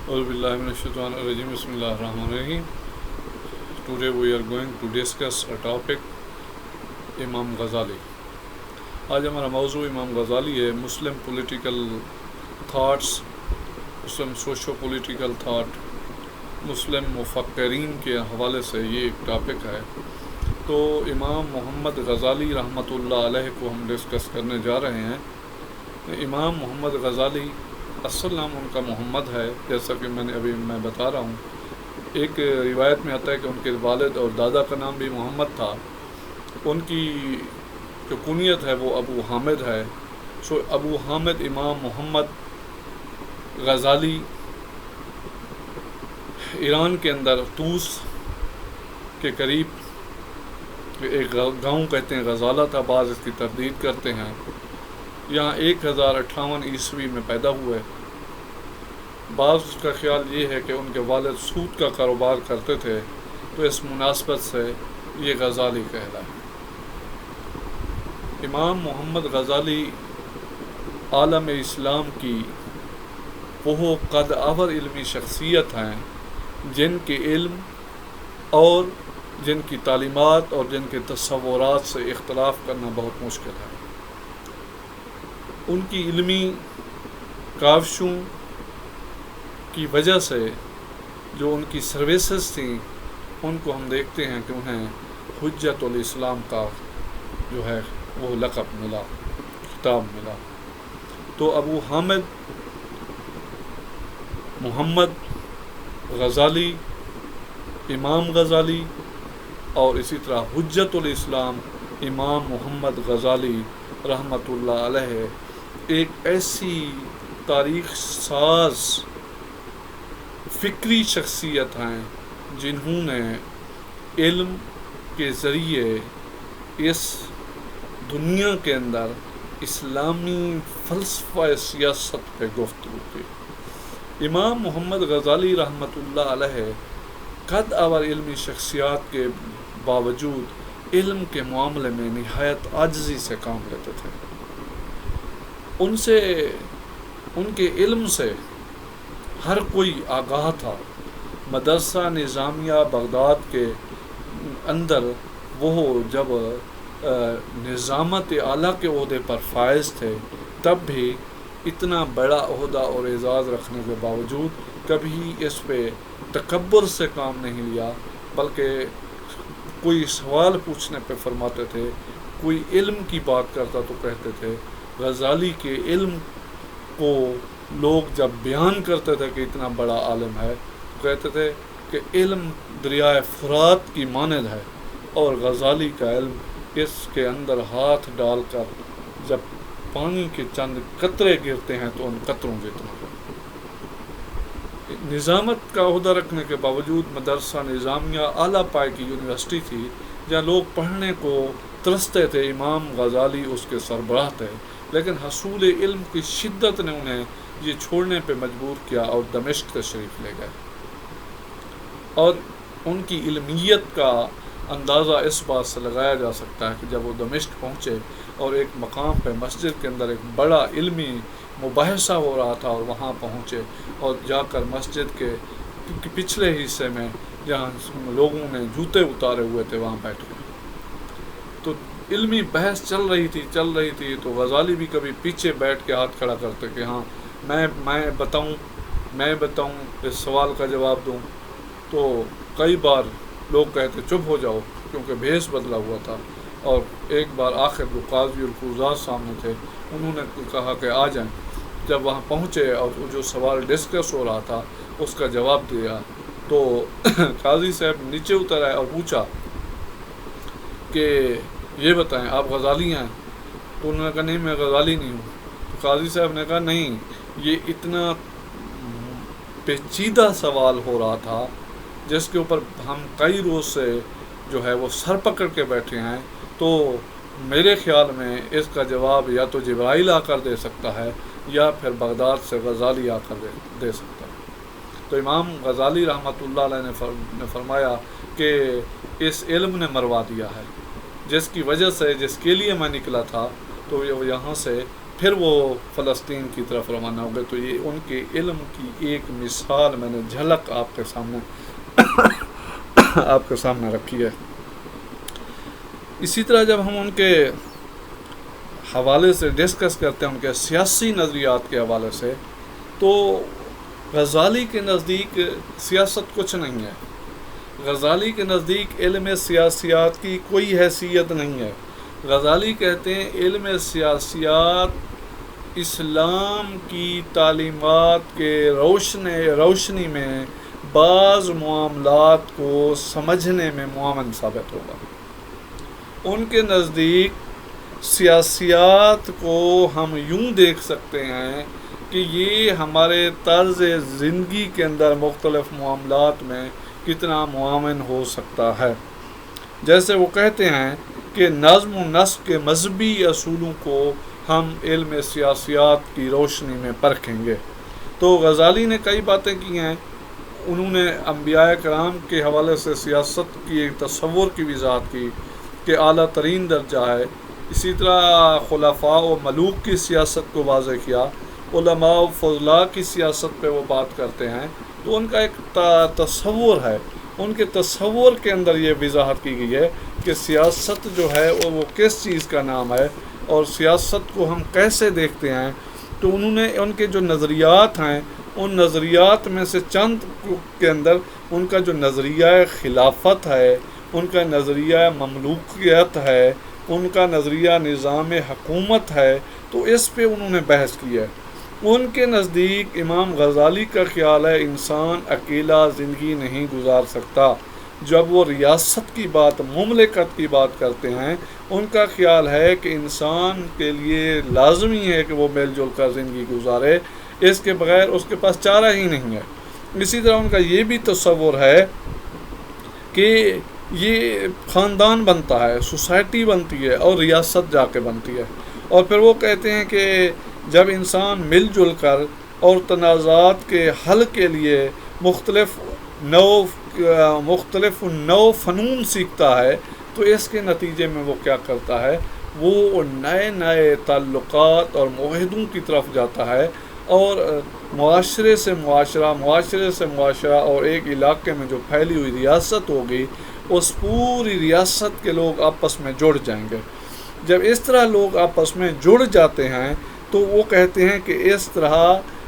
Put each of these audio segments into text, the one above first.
أعوذ بالله من الشيطان الرجيم بسم الله الرحمن الرحيم. Today we are going to discuss a topic امام غزالی. آج ہمارا موضوع امام غزالی ہے. مسلم پولیٹیکل تھاٹس، مسلم سوشو پولیٹیکل تھاٹ، مسلم مفکرین کے حوالے سے یہ ایک ٹاپک ہے. تو امام محمد غزالی رحمۃ اللہ علیہ کو ہم ڈسکس کرنے جا رہے ہیں. امام محمد غزالی اصل نام ان کا محمد ہے، جیسا کہ میں بتا رہا ہوں. ایک روایت میں آتا ہے کہ ان کے والد اور دادا کا نام بھی محمد تھا. ان کی جو کنیت ہے وہ ابو حامد ہے. سو ابو حامد امام محمد غزالی ایران کے اندر طوس کے قریب ایک گاؤں کہتے ہیں غزالہ تھا، بعض اس کی تردید کرتے ہیں. یہاں 1058 عیسوی میں پیدا ہوئے. بعض کا خیال یہ ہے کہ ان کے والد سود کا کاروبار کرتے تھے، تو اس مناسبت سے یہ غزالی کہلائے. امام محمد غزالی عالم اسلام کی وہ قد آور علمی شخصیت ہیں جن کے علم اور جن کی تعلیمات اور جن کے تصورات سے اختلاف کرنا بہت مشکل ہے. ان کی علمی کاوشوں کی وجہ سے جو ان کی سروسز تھیں، ان کو ہم دیکھتے ہیں کہ انہیں حجت الاسلام کا جو ہے وہ لقب ملا، خطاب ملا. تو ابو حامد محمد غزالی، امام غزالی، اور اسی طرح حجت الاسلام امام محمد غزالی رحمۃ اللہ علیہ ایک ایسی تاریخ ساز فکری شخصیت ہیں جنہوں نے علم کے ذریعے اس دنیا کے اندر اسلامی فلسفہ سیاست پہ گفتگو کی. امام محمد غزالی رحمۃ اللہ علیہ قد آور علمی شخصیات کے باوجود علم کے معاملے میں نہایت عاجزی سے کام لیتے تھے. ان کے علم سے ہر کوئی آگاہ تھا. مدرسہ نظامیہ بغداد کے اندر وہ جب نظامت اعلیٰ کے عہدے پر فائز تھے، تب بھی اتنا بڑا عہدہ اور اعزاز رکھنے کے باوجود کبھی اس پہ تکبر سے کام نہیں لیا، بلکہ کوئی سوال پوچھنے پہ فرماتے تھے، کوئی علم کی بات کرتا تو کہتے تھے. غزالی کے علم کو لوگ جب بیان کرتے تھے کہ اتنا بڑا عالم ہے، تو کہتے تھے کہ علم دریائے فرات کی مانند ہے، اور غزالی کا علم اس کے اندر ہاتھ ڈال کر جب پانی کے چند قطرے گرتے ہیں تو ان قطروں جتنا ہے. نظامت کا عہدہ رکھنے کے باوجود مدرسہ نظامیہ اعلیٰ پائے کی یونیورسٹی تھی جہاں لوگ پڑھنے کو ترستے تھے. امام غزالی اس کے سربراہ تھے، لیکن حصول علم کی شدت نے انہیں یہ چھوڑنے پہ مجبور کیا اور دمشق تشریف لے گئے. اور ان کی علمیت کا اندازہ اس بات سے لگایا جا سکتا ہے کہ جب وہ دمشق پہنچے اور ایک مقام پہ مسجد کے اندر ایک بڑا علمی مباحثہ ہو رہا تھا، اور وہاں پہنچے اور جا کر مسجد کے پچھلے حصے میں جہاں لوگوں نے جوتے اتارے ہوئے تھے وہاں بیٹھ گئے. تو علمی بحث چل رہی تھی تو غزالی بھی کبھی پیچھے بیٹھ کے ہاتھ کھڑا کرتے کہ ہاں میں بتاؤں اس سوال کا جواب دوں. تو کئی بار لوگ کہتے چپ ہو جاؤ، کیونکہ بھیس بدلا ہوا تھا. اور ایک بار آخر جو قاضی القضاة سامنے تھے، انہوں نے کہا کہ آ جائیں. جب وہاں پہنچے اور جو سوال ڈسکس ہو رہا تھا اس کا جواب دیا، تو قاضی صاحب نیچے اتر آئے اور پوچھا کہ یہ بتائیں آپ غزالی ہیں؟ تو انہوں نے کہا نہیں، میں غزالی نہیں ہوں. تو قاضی صاحب نے کہا نہیں، یہ اتنا پیچیدہ سوال ہو رہا تھا جس کے اوپر ہم کئی روز سے جو ہے وہ سر پکڑ کے بیٹھے ہیں، تو میرے خیال میں اس کا جواب یا تو جبرائیل آ کر دے سکتا ہے یا پھر بغداد سے غزالی آ کر دے سکتا ہے. تو امام غزالی رحمۃ اللہ علیہ نے فرمایا کہ اس علم نے مروا دیا ہے، جس کی وجہ سے جس کے لیے میں نکلا تھا تو وہ یہاں سے پھر وہ فلسطین کی طرف روانہ ہو گئے. تو یہ ان کے علم کی ایک مثال میں نے جھلک آپ کے سامنے رکھی ہے. اسی طرح جب ہم ان کے حوالے سے ڈسکس کرتے ہیں، ان کے سیاسی نظریات کے حوالے سے، تو غزالی کے نزدیک سیاست کچھ نہیں ہے. غزالی کے نزدیک علم سیاسیات کی کوئی حیثیت نہیں ہے. غزالی کہتے ہیں علم سیاسیات اسلام کی تعلیمات کے روشنی میں بعض معاملات کو سمجھنے میں معاون ثابت ہوگا. ان کے نزدیک سیاسیات کو ہم یوں دیکھ سکتے ہیں کہ یہ ہمارے طرز زندگی کے اندر مختلف معاملات میں کتنا معاون ہو سکتا ہے. جیسے وہ کہتے ہیں کہ نظم و نسق کے مذہبی اصولوں کو ہم علم سیاسیات کی روشنی میں پرکھیں گے. تو غزالی نے کئی باتیں کی ہیں. انہوں نے انبیاء کرام کے حوالے سے سیاست کی ایک تصور کی وضاحت کی کہ اعلیٰ ترین درجہ ہے. اسی طرح خلفاء و ملوک کی سیاست کو واضح کیا. علماء و فضلاء کی سیاست پہ وہ بات کرتے ہیں. تو ان کا ایک تصور ہے. ان کے تصور کے اندر یہ وضاحت کی گئی ہے کہ سیاست جو ہے وہ کس چیز کا نام ہے اور سیاست کو ہم کیسے دیکھتے ہیں. تو انہوں نے ان کے جو نظریات ہیں، ان نظریات میں سے چند کے اندر ان کا جو نظریہ خلافت ہے، ان کا نظریہ مملوکیت ہے، ان کا نظریہ نظام حکومت ہے، تو اس پہ انہوں نے بحث کی ہے. ان کے نزدیک امام غزالی کا خیال ہے انسان اکیلا زندگی نہیں گزار سکتا. جب وہ ریاست کی بات، مملکت کی بات کرتے ہیں، ان کا خیال ہے کہ انسان کے لیے لازمی ہے کہ وہ مل جل کر زندگی گزارے، اس کے بغیر اس کے پاس چارہ ہی نہیں ہے. اسی طرح ان کا یہ بھی تصور ہے کہ یہ خاندان بنتا ہے، سوسائٹی بنتی ہے اور ریاست جا کے بنتی ہے. اور پھر وہ کہتے ہیں کہ جب انسان مل جل کر اور تنازعات کے حل کے لیے مختلف نو فنون سیکھتا ہے، تو اس کے نتیجے میں وہ کیا کرتا ہے، وہ نئے تعلقات اور معاہدوں کی طرف جاتا ہے، اور معاشرے سے معاشرہ اور ایک علاقے میں جو پھیلی ہوئی ریاست ہوگی، اس پوری ریاست کے لوگ آپس میں جڑ جائیں گے. جب اس طرح لوگ آپس میں جڑ جاتے ہیں تو وہ کہتے ہیں کہ اس طرح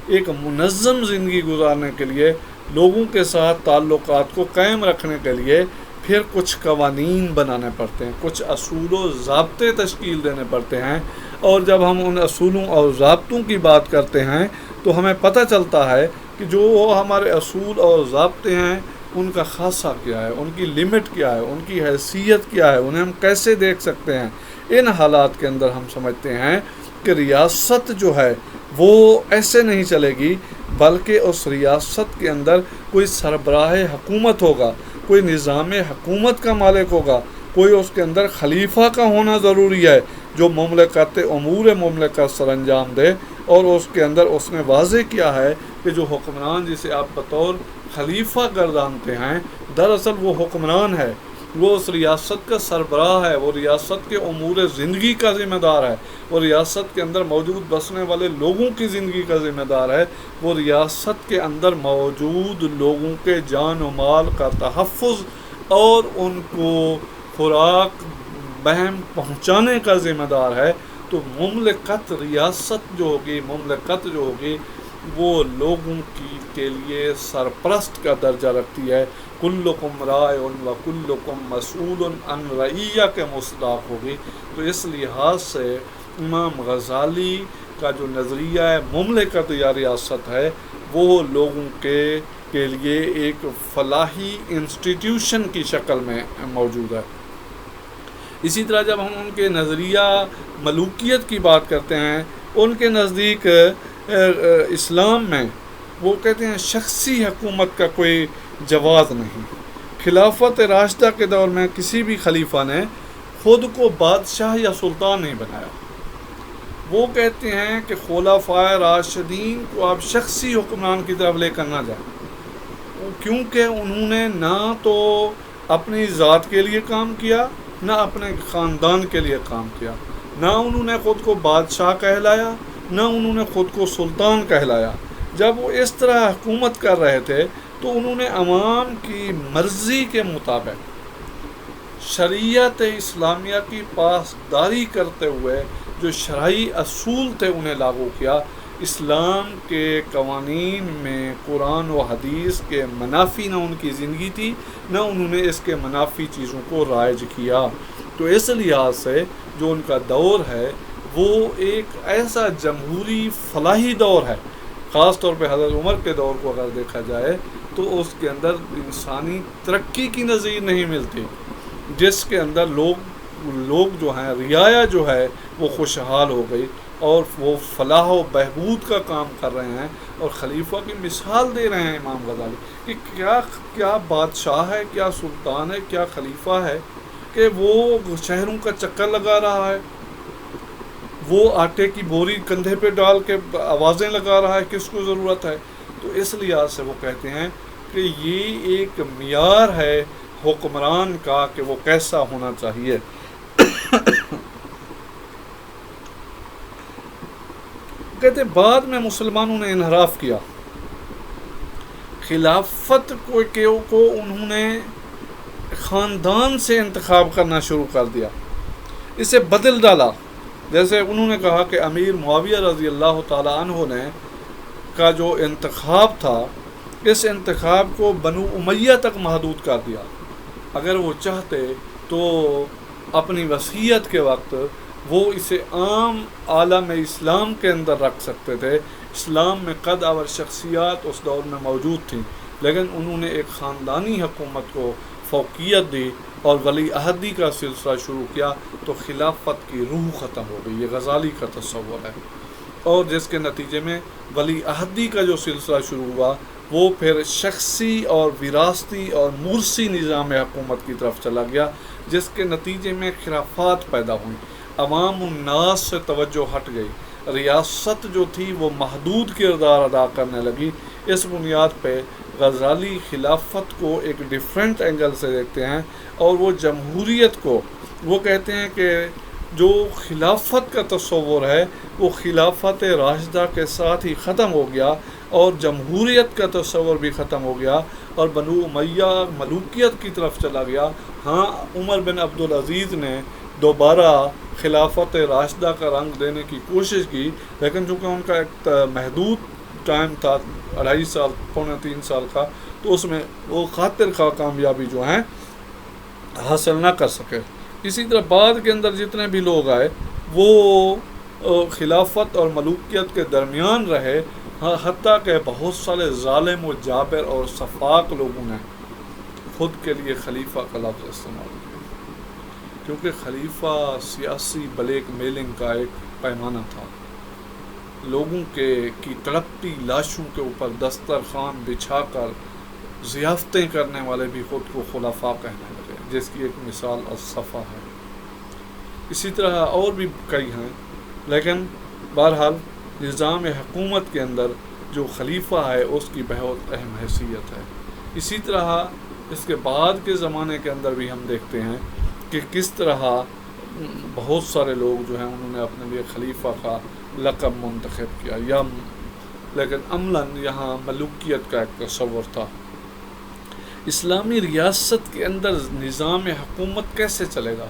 ایک منظم زندگی گزارنے کے لیے، لوگوں کے ساتھ تعلقات کو قائم رکھنے کے لیے پھر کچھ قوانین بنانے پڑتے ہیں، کچھ اصول و ضابطے تشکیل دینے پڑتے ہیں. اور جب ہم ان اصولوں اور ضابطوں کی بات کرتے ہیں تو ہمیں پتہ چلتا ہے کہ جو ہمارے اصول اور ضابطے ہیں ان کا خاصہ کیا ہے، ان کی لمٹ کیا ہے، ان کی حیثیت کیا ہے، انہیں ہم کیسے دیکھ سکتے ہیں. ان حالات کے اندر ہم سمجھتے ہیں کہ ریاست جو ہے وہ ایسے نہیں چلے گی، بلکہ اس ریاست کے اندر کوئی سربراہ حکومت ہوگا، کوئی نظام حکومت کا مالک ہوگا، کوئی اس کے اندر خلیفہ کا ہونا ضروری ہے جو امور مملکت سر انجام دے. اور اس کے اندر اس نے واضح کیا ہے کہ جو حکمران جسے آپ بطور خلیفہ گردانتے ہیں، دراصل وہ حکمران ہے، وہ اس ریاست کا سربراہ ہے، وہ ریاست کے امور زندگی کا ذمہ دار ہے، وہ ریاست کے اندر موجود بسنے والے لوگوں کی زندگی کا ذمہ دار ہے، وہ ریاست کے اندر موجود لوگوں کے جان و مال کا تحفظ اور ان کو خوراک بہم پہنچانے کا ذمہ دار ہے. تو ریاست جو ہوگی وہ لوگوں کے لیے سرپرست کا درجہ رکھتی ہے. کلکم راع و کلکم مسئول عن رعیہ کے مصداق ہوگی. تو اس لحاظ سے امام غزالی کا جو نظریہ مملکت یا ریاست ہے وہ لوگوں کے لیے ایک فلاحی انسٹیٹیوشن کی شکل میں موجود ہے. اسی طرح جب ہم ان کے نظریہ ملوکیت کی بات کرتے ہیں، ان کے نزدیک اسلام میں وہ کہتے ہیں شخصی حکومت کا کوئی جواز نہیں. خلافت راشدہ کے دور میں کسی بھی خلیفہ نے خود کو بادشاہ یا سلطان نہیں بنایا. وہ کہتے ہیں کہ خلفائے راشدین کو آپ شخصی حکمران کی طرف لے کر نہ جائیں، کیونکہ انہوں نے نہ تو اپنی ذات کے لیے کام کیا، نہ اپنے خاندان کے لیے کام کیا، نہ انہوں نے خود کو بادشاہ کہلایا، نہ انہوں نے خود کو سلطان کہلایا۔ جب وہ اس طرح حکومت کر رہے تھے تو انہوں نے عوام کی مرضی کے مطابق شریعت اسلامیہ کی پاسداری کرتے ہوئے جو شرعی اصول تھے انہیں لاگو کیا۔ اسلام کے قوانین میں قرآن و حدیث کے منافی نہ ان کی زندگی تھی، نہ انہوں نے اس کے منافی چیزوں کو رائج کیا۔ تو اس لحاظ سے جو ان کا دور ہے وہ ایک ایسا جمہوری فلاحی دور ہے، خاص طور پہ حضرت عمر کے دور کو اگر دیکھا جائے تو اس کے اندر انسانی ترقی کی نظیر نہیں ملتی، جس کے اندر لوگ جو ہیں، رعایا جو ہے وہ خوشحال ہو گئی اور وہ فلاح و بہبود کا کام کر رہے ہیں، اور خلیفہ کی مثال دے رہے ہیں امام غزالی کہ کیا بادشاہ ہے، کیا سلطان ہے، کیا خلیفہ ہے کہ وہ شہروں کا چکر لگا رہا ہے، وہ آٹے کی بوری کندھے پہ ڈال کے آوازیں لگا رہا ہے، کس کو ضرورت ہے؟ تو اس لحاظ سے وہ کہتے ہیں کہ یہ ایک معیار ہے حکمران کا کہ وہ کیسا ہونا چاہیے۔ کہتے بعد میں مسلمانوں نے انحراف کیا، خلافت کو انہوں نے خاندان سے انتخاب کرنا شروع کر دیا، اسے بدل ڈالا۔ جیسے انہوں نے کہا کہ امیر معاویہ رضی اللہ تعالیٰ عنہ نے کا جو انتخاب تھا، اس انتخاب کو بنو امیہ تک محدود کر دیا۔ اگر وہ چاہتے تو اپنی وصیت کے وقت وہ اسے عام عالم اسلام کے اندر رکھ سکتے تھے۔ اسلام میں قد اور شخصیات اس دور میں موجود تھیں، لیکن انہوں نے ایک خاندانی حکومت کو فوقیت دی اور ولی عہدی کا سلسلہ شروع کیا، تو خلافت کی روح ختم ہو گئی۔ یہ غزالی کا تصور ہے، اور جس کے نتیجے میں ولی عہدی کا جو سلسلہ شروع ہوا وہ پھر شخصی اور وراثتی اور مرثی نظام حکومت کی طرف چلا گیا، جس کے نتیجے میں خرافات پیدا ہوئیں، عوام الناس سے توجہ ہٹ گئی، ریاست جو تھی وہ محدود کردار ادا کرنے لگی۔ اس بنیاد پہ غزالی خلافت کو ایک ڈیفرنٹ اینگل سے دیکھتے ہیں، اور وہ جمہوریت کو وہ کہتے ہیں کہ جو خلافت کا تصور ہے وہ خلافت راشدہ کے ساتھ ہی ختم ہو گیا، اور جمہوریت کا تصور بھی ختم ہو گیا، اور بنو امیہ ملوکیت کی طرف چلا گیا۔ ہاں، عمر بن عبدالعزیز نے دوبارہ خلافت راشدہ کا رنگ دینے کی کوشش کی، لیکن چونکہ ان کا ایک محدود ٹائم تھا، 2.5 سال پونے 3 سال کا، تو اس میں وہ خاطر خواہ کامیابی جو ہیں حاصل نہ کر سکے۔ اسی طرح بعد کے اندر جتنے بھی لوگ آئے وہ خلافت اور ملوکیت کے درمیان رہے، حتیٰ کہ بہت سارے ظالم و جابر اور سفاک لوگوں نے خود کے لیے خلیفہ کا لفظ استعمال کیا، کیونکہ خلیفہ سیاسی بلیک میلنگ کا ایک پیمانہ تھا۔ لوگوں کی تڑپتی لاشوں کے اوپر دسترخوان بچھا کر ضیافتیں کرنے والے بھی خود کو خلفاء کہنے لگے، جس کی ایک مثال الصفا ہے۔ اسی طرح اور بھی کئی ہیں، لیکن بہرحال نظام حکومت کے اندر جو خلیفہ ہے اس کی بہت اہم حیثیت ہے۔ اسی طرح اس کے بعد کے زمانے کے اندر بھی ہم دیکھتے ہیں کہ کس طرح بہت سارے لوگ جو ہیں انہوں نے اپنے لیے خلیفہ کا لقب منتخب کیا، لیکن عملاً یہاں ملوکیت کا ایک تصور تھا۔ اسلامی ریاست کے اندر نظام حکومت کیسے چلے گا؟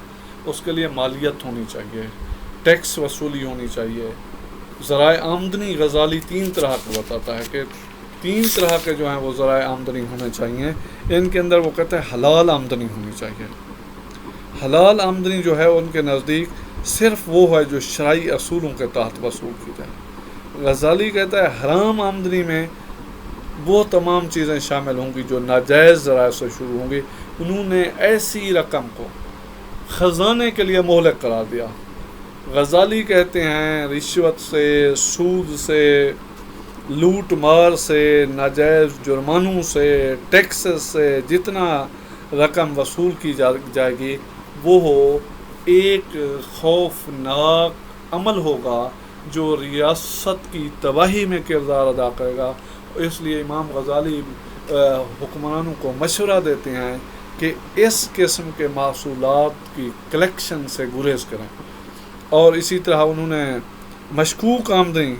اس کے لیے مالیت ہونی چاہیے، ٹیکس وصولی ہونی چاہیے، ذرائع آمدنی۔ غزالی 3 طرح کا بتاتا ہے کہ 3 طرح کے جو ہیں وہ ذرائع آمدنی ہونے چاہیے۔ ان کے اندر وہ کہتے ہیں حلال آمدنی ہونی چاہیے۔ حلال آمدنی جو ہے ان کے نزدیک صرف وہ ہے جو شرعی اصولوں کے تحت وصول کی جائے۔ غزالی کہتا ہے حرام آمدنی میں وہ تمام چیزیں شامل ہوں گی جو ناجائز ذرائع سے شروع ہوں گی۔ انہوں نے ایسی رقم کو خزانے کے لیے مہلک قرار دیا۔ غزالی کہتے ہیں رشوت سے، سود سے، لوٹ مار سے، ناجائز جرمانوں سے، ٹیکسز سے جتنا رقم وصول کی جائے گی وہ ایک خوفناک عمل ہوگا جو ریاست کی تباہی میں کردار ادا کرے گا۔ اس لیے امام غزالی حکمرانوں کو مشورہ دیتے ہیں کہ اس قسم کے محصولات کی کلیکشن سے گریز کریں، اور اسی طرح انہوں نے مشکوک آمدنی،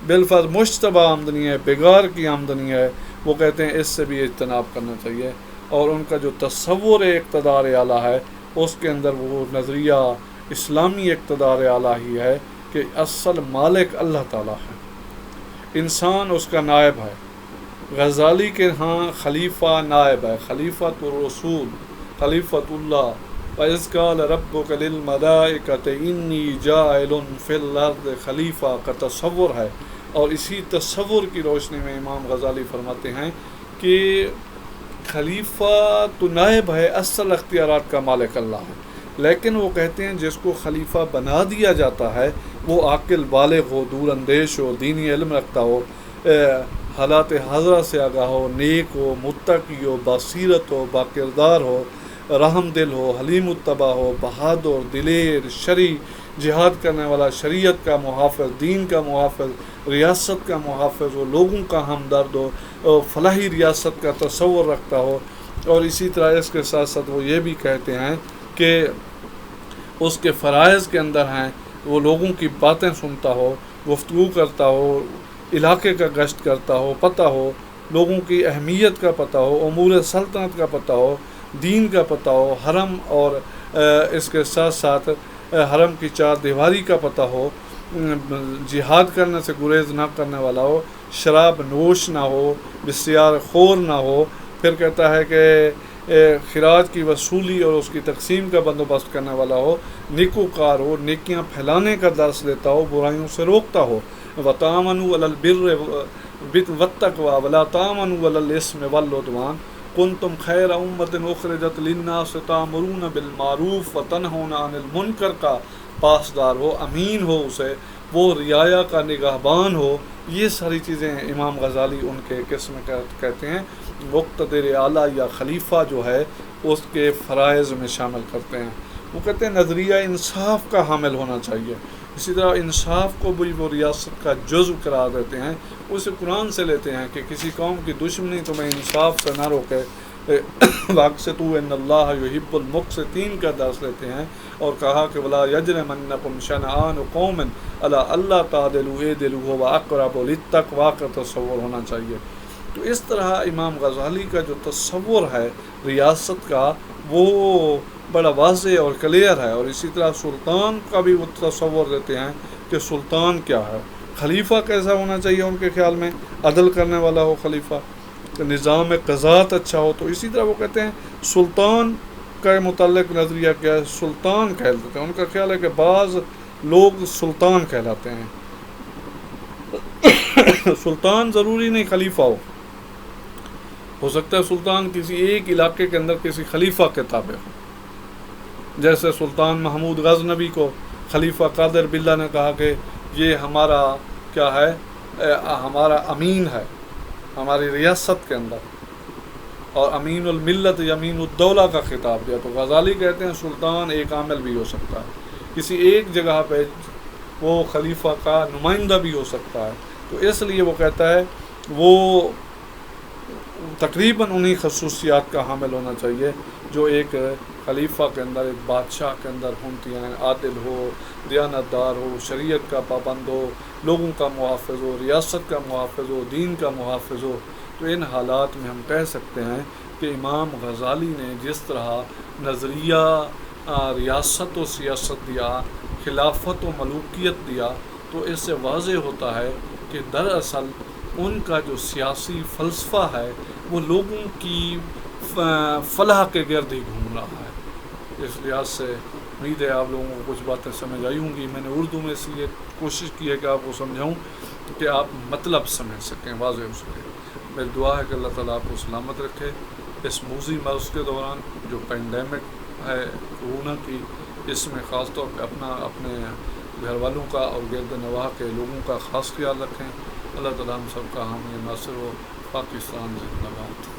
بالفرض مشتبہ آمدنی ہے، بگار کی آمدنی ہے، وہ کہتے ہیں اس سے بھی اجتناب کرنا چاہیے. اور ان کا جو تصور اقتدار اعلیٰ ہے اس کے اندر وہ نظریہ اسلامی اقتدار اعلیٰ ہی ہے کہ اصل مالک اللہ تعالیٰ ہے، انسان اس کا نائب ہے. غزالی کے ہاں خلیفہ نائب ہے، خلیفۃ الرسول، خلیفۃ اللہ. وَإِذْ قَالَ رَبُّكَ لِلْمَلَائِكَةِ إِنِّي جَاعِلٌ فِي الْأَرْضِ خلیفہ کا تصور ہے. اور اسی تصور کی روشنی میں امام غزالی فرماتے ہیں کہ خلیفہ تو نائب ہے، اصل اختیارات کا مالک اللہ ہے. لیکن وہ کہتے ہیں جس کو خلیفہ بنا دیا جاتا ہے وہ عاقل بالغ ہو، دور اندیش ہو، دینی علم رکھتا ہو، حالات حاضرہ سے آگاہ ہو، نیک ہو، متقی ہو، بصیرت ہو، باکردار ہو، رحم دل ہو، حلیم الطبع ہو، بہادر، دلیر، شرعی، جہاد کرنے والا، شریعت کا محافظ، دین کا محافظ، ریاست کا محافظ ہو، لوگوں کا ہمدرد ہو، فلاحی ریاست کا تصور رکھتا ہو. اور اسی طرح اس کے ساتھ ساتھ وہ یہ بھی کہتے ہیں کہ اس کے فرائض کے اندر ہیں وہ لوگوں کی باتیں سنتا ہو، گفتگو کرتا ہو، علاقے کا گشت کرتا ہو، پتہ ہو، لوگوں کی اہمیت کا پتہ ہو، امور سلطنت کا پتہ ہو، دین کا پتہ ہو، حرم اور اس کے ساتھ ساتھ حرم کی چار دیواری کا پتہ ہو، جہاد کرنے سے گریز نہ کرنے والا ہو، شراب نوش نہ ہو، بسیار خور نہ ہو. پھر کہتا ہے کہ خراج کی وصولی اور اس کی تقسیم کا بندوبست کرنے والا ہو، نیکوکار ہو، نیکیاں پھیلانے کا درس دیتا ہو، برائیوں سے روکتا ہو. وَتَعَاوَنُوا عَلَى الْبِرِّ وَالتَّقْوَىٰ وَلَا تَعَاوَنُوا عَلَى الْإِثْمِ وَالْعُدْوَانِ كُنتُمْ خَيْرَ أُمَّةٍ أُخْرِجَتْ لِلنَّاسِ تَأْمُرُونَ بِالْمَعْرُوفِ وَتَنْهَوْنَ عَنِ الْمُنكَرِ کا پاسدار ہو، امین ہو، اسے وہ رعایا کا نگہبان ہو. یہ ساری چیزیں امام غزالی ان کے قسم کہتے ہیں مقتدر اعلیٰ یا خلیفہ جو ہے اس کے فرائض میں شامل کرتے ہیں. وہ کہتے ہیں نظریہ انصاف کا حامل ہونا چاہیے. اسی طرح انصاف کو بھی وہ ریاست کا جزو قرار دیتے ہیں. اسے قرآن سے لیتے ہیں کہ کسی قوم کی دشمنی تمہیں انصاف سے نہ روکے، وَأَقْسِطُوا إِنَّ اللَّهَ يُحِبُّ الْمُقْسِطِينَ کا درس لیتے ہیں. اور کہا کہ وَلَا يَجْرِمَنَّكُمْ شَنَآنُ قَوْمٍ عَلَىٰ أَلَّا تَعْدِلُوا اعْدِلُوا هُوَ أَقْرَبُ لِلتَّقْوَىٰ کا تصور ہونا چاہیے. تو اس طرح امام غزالی کا جو تصور ہے ریاست کا وہ بڑا واضح اور کلیئر ہے. اور اسی طرح سلطان کا بھی وہ تصور دیتے ہیں کہ سلطان کیا ہے، خلیفہ کیسا ہونا چاہیے ان کے خیال میں، عدل کرنے والا ہو خلیفہ، نظام قضات اچھا ہو. تو اسی طرح وہ کہتے ہیں سلطان کا متعلق نظریہ کیا ہے، سلطان کہلاتے ہیں. ان کا خیال ہے کہ بعض لوگ سلطان کہلاتے ہیں. سلطان ضروری نہیں خلیفہ ہو سکتا ہے سلطان کسی ایک علاقے کے اندر کسی خلیفہ کے تابع ہو. جیسے سلطان محمود غزنوی کو خلیفہ قادر باللہ نے کہا کہ یہ ہمارا کیا ہے، ہمارا امین ہے ہماری ریاست کے اندر، اور امین الملت امین الدولہ کا خطاب دیا. تو غزالی کہتے ہیں سلطان ایک عامل بھی ہو سکتا ہے، کسی ایک جگہ پہ وہ خلیفہ کا نمائندہ بھی ہو سکتا ہے. تو اس لیے وہ کہتا ہے وہ تقریباً انہی خصوصیات کا حامل ہونا چاہیے جو ایک خلیفہ کے اندر، ایک بادشاہ کے اندر ہوتی ہیں. عادل ہو، دیانتدار ہو، شریعت کا پابند ہو، لوگوں کا محافظ ہو، ریاست کا محافظ ہو، دین کا محافظ ہو. تو ان حالات میں ہم کہہ سکتے ہیں کہ امام غزالی نے جس طرح نظریہ ریاست و سیاست دیا، خلافت و ملوکیت دیا، تو اس سے واضح ہوتا ہے کہ دراصل ان کا جو سیاسی فلسفہ ہے وہ لوگوں کی فلاح کے گرد ہی گھوم رہا ہے. اس لحاظ سے امید ہے آپ لوگوں کو کچھ باتیں سمجھ آئی ہوں گی. میں نے اردو میں اس لیے کوشش کی ہے کہ آپ کو سمجھاؤں کہ آپ مطلب سمجھ سکیں، واضح ہو سکے. میری دعا ہے کہ اللہ تعالیٰ آپ کو سلامت رکھے اس موذی مرض کے دوران جو پینڈیمک ہے کورونا کی. اس میں خاص طور پہ اپنے گھر والوں کا اور گرد نواح کے لوگوں کا خاص خیال رکھیں. اللہ تعالیٰ ہم سب کا حامی ناصر ہو. پاکستان زندہ باد.